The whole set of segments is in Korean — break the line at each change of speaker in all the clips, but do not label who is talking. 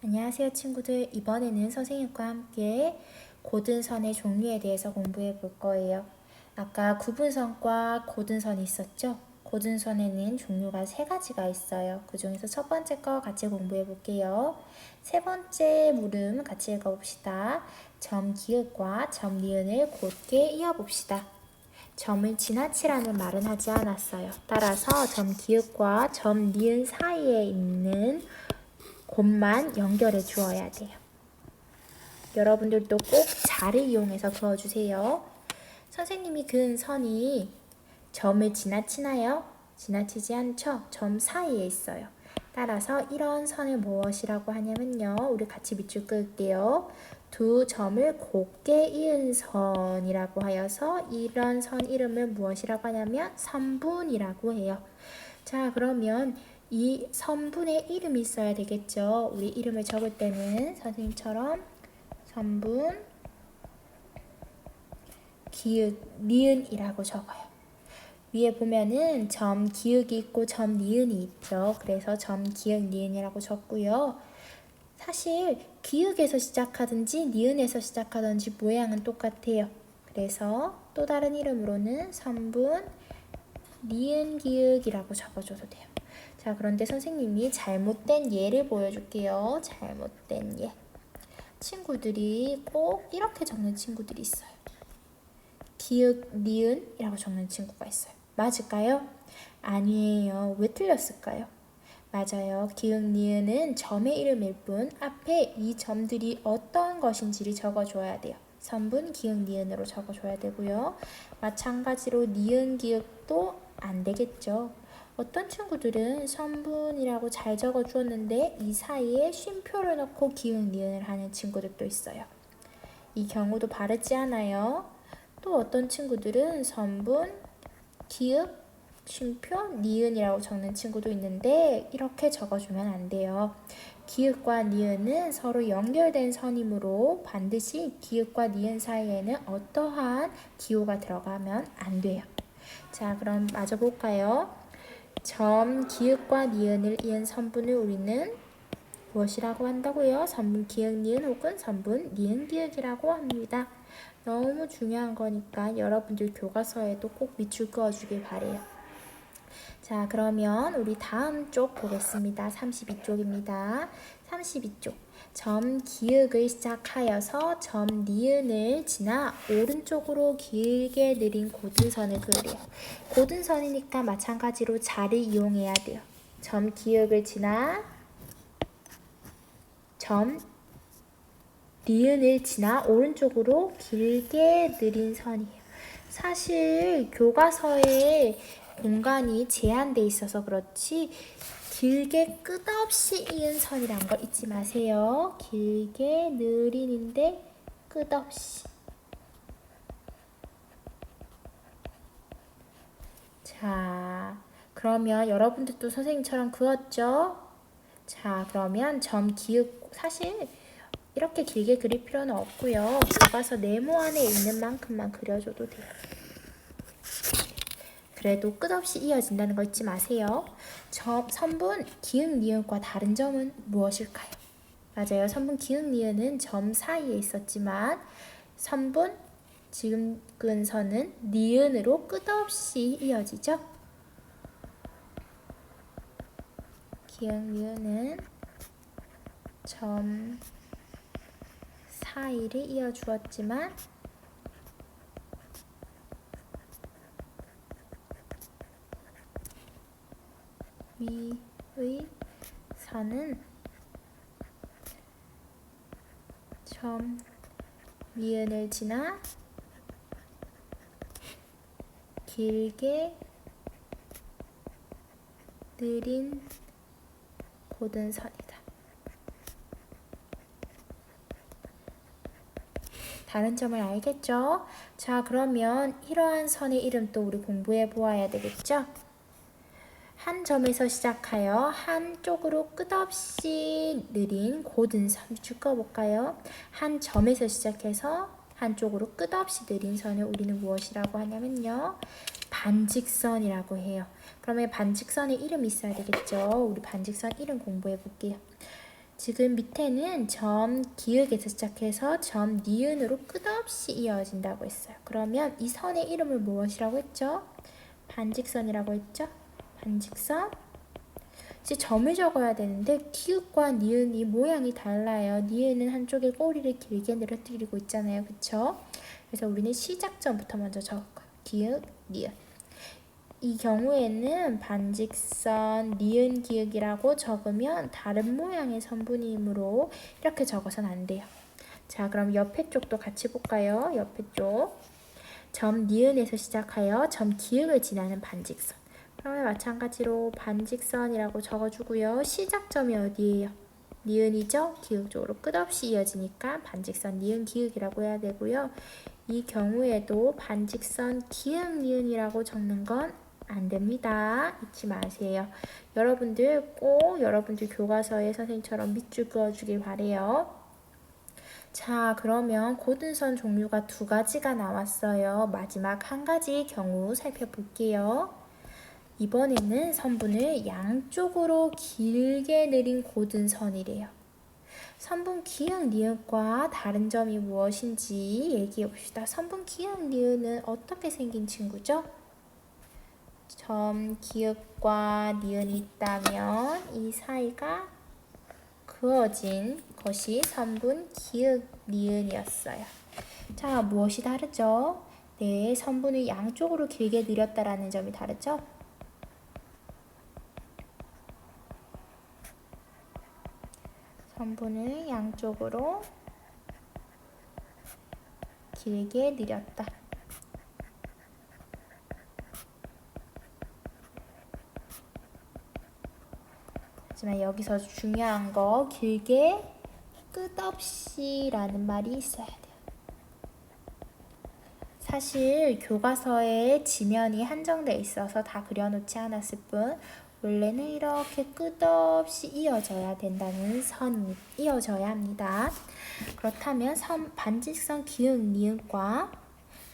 안녕하세요 친구들. 이번에는 선생님과 함께 고든선의 종류에 대해서 공부해 볼 거예요. 아까 구분선과 고든선이 있었죠? 고든선에는 종류가 3가지가 있어요. 그 중에서 첫 번째 거 같이 공부해 볼게요. 세 번째 물음 같이 읽어봅시다. 점 기읍과 점 니은을 곧게 이어봅시다. 점을 지나치라는 말은 하지 않았어요. 따라서 점 기읍과 점 니은 사이에 있는 곳만 연결해 주어야 돼요. 여러분들도 꼭 자를 이용해서 그어주세요. 선생님이 그은 선이 점을 지나치나요? 지나치지 않죠? 점 사이에 있어요. 따라서 이런 선을 무엇이라고 하냐면요. 우리 같이 밑줄 그을게요. 두 점을 곱게 이은 선이라고 하여서 이런 선 이름을 무엇이라고 하냐면 선분이라고 해요. 자, 그러면 이 선분의 이름이 있어야 되겠죠. 우리 이름을 적을 때는 선생님처럼 선분, 기읍, 니은이라고 적어요. 위에 보면은 점 기읍이 있고 점 니은이 있죠. 그래서 점 기읍 니은이라고 적고요. 사실 기읍에서 시작하든지 니은에서 시작하든지 모양은 똑같아요. 그래서 또 다른 이름으로는 선분, 니은 기읍이라고 적어줘도 돼요. 자, 그런데 선생님이 잘못된 예를 보여줄게요. 잘못된 예. 친구들이 꼭 이렇게 적는 친구들이 있어요. 기읍, 니은이라고 적는 친구가 있어요. 맞을까요? 아니에요. 왜 틀렸을까요? 맞아요. 기읍, 니은은 점의 이름일 뿐 앞에 이 점들이 어떤 것인지를 적어줘야 돼요. 선분, 기읍, 니은으로 적어줘야 되고요. 마찬가지로 니은, 기읍도 안 되겠죠. 어떤 친구들은 선분이라고 잘 적어주었는데 이 사이에 쉼표를 넣고 기읍, 니은을 하는 친구들도 있어요. 이 경우도 바르지 않아요. 또 어떤 친구들은 선분, 기읍, 쉼표, 니은이라고 적는 친구도 있는데 이렇게 적어주면 안 돼요. 기읍과 니은은 서로 연결된 선이므로 반드시 기읍과 니은 사이에는 어떠한 기호가 들어가면 안 돼요. 자, 그럼 마저 볼까요? 점, 기읍과 니은을 이은 선분을 우리는 무엇이라고 한다고요? 선분, 기읍, 니은 혹은 선분, 니은, 기읍이라고 합니다. 너무 중요한 거니까 여러분들 교과서에도 꼭 밑줄 그어주길 바래요. 자, 그러면 우리 다음 쪽 보겠습니다. 32쪽입니다. 32쪽. 점 기역을 시작하여서 점 니은을 지나 오른쪽으로 길게 느린 고든선을 그려요. 고든선이니까 마찬가지로 자를 이용해야 돼요. 점 기역을 지나 점 니은을 지나 오른쪽으로 길게 느린 선이에요. 사실 교과서에 공간이 제한돼 있어서 그렇지 길게 끝없이 이은 선이란 거 잊지 마세요. 길게 느린인데 끝없이. 자, 그러면 여러분들도 선생님처럼 그었죠? 자, 그러면 점 기읍 사실 이렇게 길게 그릴 필요는 없고요. 교과서 네모 안에 있는 만큼만 그려줘도 돼요. 그래도 끝없이 이어진다는 거 잊지 마세요. 선분 기역 니은과 다른 점은 무엇일까요? 맞아요. 선분 기역 니은은 점 사이에 있었지만 선분 지금 그은 선은 니은으로 끝없이 이어지죠. 기역 니은은 점 사이를 이어주었지만 위의 선은 점 니은을 지나 길게 느린 고든선이다. 다른 점을 알겠죠? 자, 그러면 이러한 선의 이름 또 우리 공부해 보아야 되겠죠? 한 점에서 시작하여 한쪽으로 끝없이 느린 고든선 줄거볼까요? 한 점에서 시작해서 한쪽으로 끝없이 느린 선을 우리는 무엇이라고 하냐면요. 반직선이라고 해요. 그러면 반직선의 이름이 있어야 되겠죠? 우리 반직선 이름 공부해 볼게요. 지금 밑에는 점 기역에서 시작해서 점 니은으로 끝없이 이어진다고 했어요. 그러면 이 선의 이름을 무엇이라고 했죠? 반직선이라고 했죠? 반직선. 이제 점을 적어야 되는데 기역과 니은이 모양이 달라요. 니은은 한쪽에 꼬리를 길게 늘어뜨리고 있잖아요. 그쵸? 그래서 우리는 시작점부터 먼저 적을 거예요. 기역, 니은. 이 경우에는 반직선, 니은 기역이라고 적으면 다른 모양의 선분이므로 이렇게 적어서는 안 돼요. 자, 그럼 옆에 쪽도 같이 볼까요? 옆에 쪽. 점 니은에서 시작하여 점 기역을 지나는 반직선. 그러면 마찬가지로 반직선이라고 적어주고요. 시작점이 어디예요? 니은이죠? 기역 쪽으로 끝없이 이어지니까 반직선, 니은, 기역이라고 해야 되고요. 이 경우에도 반직선, 기역, 니은이라고 적는 건 안 됩니다. 잊지 마세요. 여러분들 꼭 여러분들 교과서에 선생님처럼 밑줄 그어주길 바래요. 자, 그러면 고든선 종류가 두 가지가 나왔어요. 마지막 한 가지 경우 살펴볼게요. 이번에는 선분을 양쪽으로 길게 내린 고든선이래요. 선분 기역 니은과 다른 점이 무엇인지 얘기해 봅시다. 선분 기역 니은은 어떻게 생긴 친구죠? 점 기역과 니은이 있다면 이 사이가 그어진 것이 선분 기역 니은이었어요. 자, 무엇이 다르죠? 네, 선분을 양쪽으로 길게 늘렸다라는 점이 다르죠? 선분을 양쪽으로 길게 늘렸다. 하지만 여기서 중요한 거 길게 끝없이 라는 말이 있어야 돼요. 사실 교과서에 지면이 한정돼 있어서 다 그려놓지 않았을 뿐 원래는 이렇게 끝없이 이어져야 된다는 선이 이어져야 합니다. 그렇다면 반직선 기역 니은과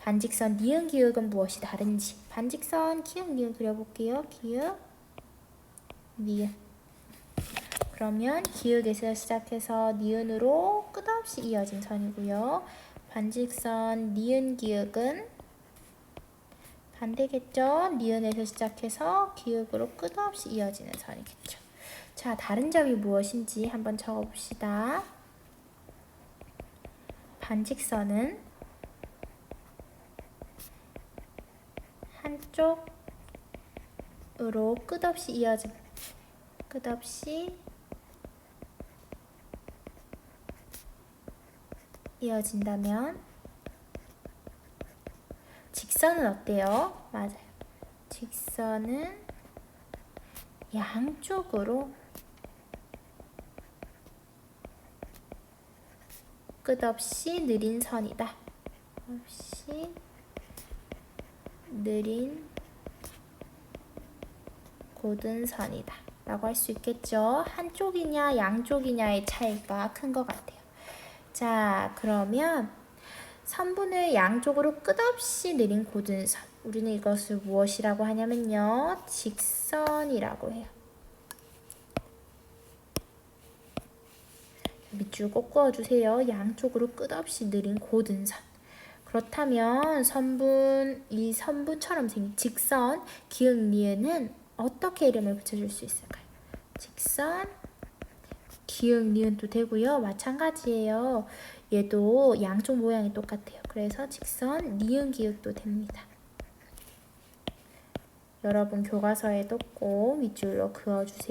반직선 니은 기역은 무엇이 다른지 반직선 기역 니은 그려볼게요. 기역 니은. 그러면 기역에서 시작해서 니은으로 끝없이 이어진 선이고요. 반직선 니은 기역은 반대겠죠? 니은에서 시작해서 기역으로 끝없이 이어지는 선이겠죠. 자, 다른 점이 무엇인지 한번 적어봅시다. 반직선은 한쪽으로 끝없이 이어진다면 직선은 어때요? 맞아요. 직선은 양쪽으로 끝없이 느린 선이다. 끝없이 느린 고든선이다 라고 할 수 있겠죠. 한쪽이냐 양쪽이냐의 차이가 큰 것 같아요. 자, 그러면 선분을 양쪽으로 끝없이 느린 고든선. 우리는 이것을 무엇이라고 하냐면요. 직선이라고 해요. 밑줄 꼭 그어주세요. 양쪽으로 끝없이 느린 고든선. 그렇다면 이 선분처럼 생긴 직선, 기역, 니은은 어떻게 이름을 붙여줄 수 있을까요? 직선, 기역, 니은도 되고요. 마찬가지예요. 얘도 양쪽 모양이 똑같아요. 그래서 직선, 니은, 기역도 됩니다. 여러분 교과서에도 꼭 밑줄로 그어주세요.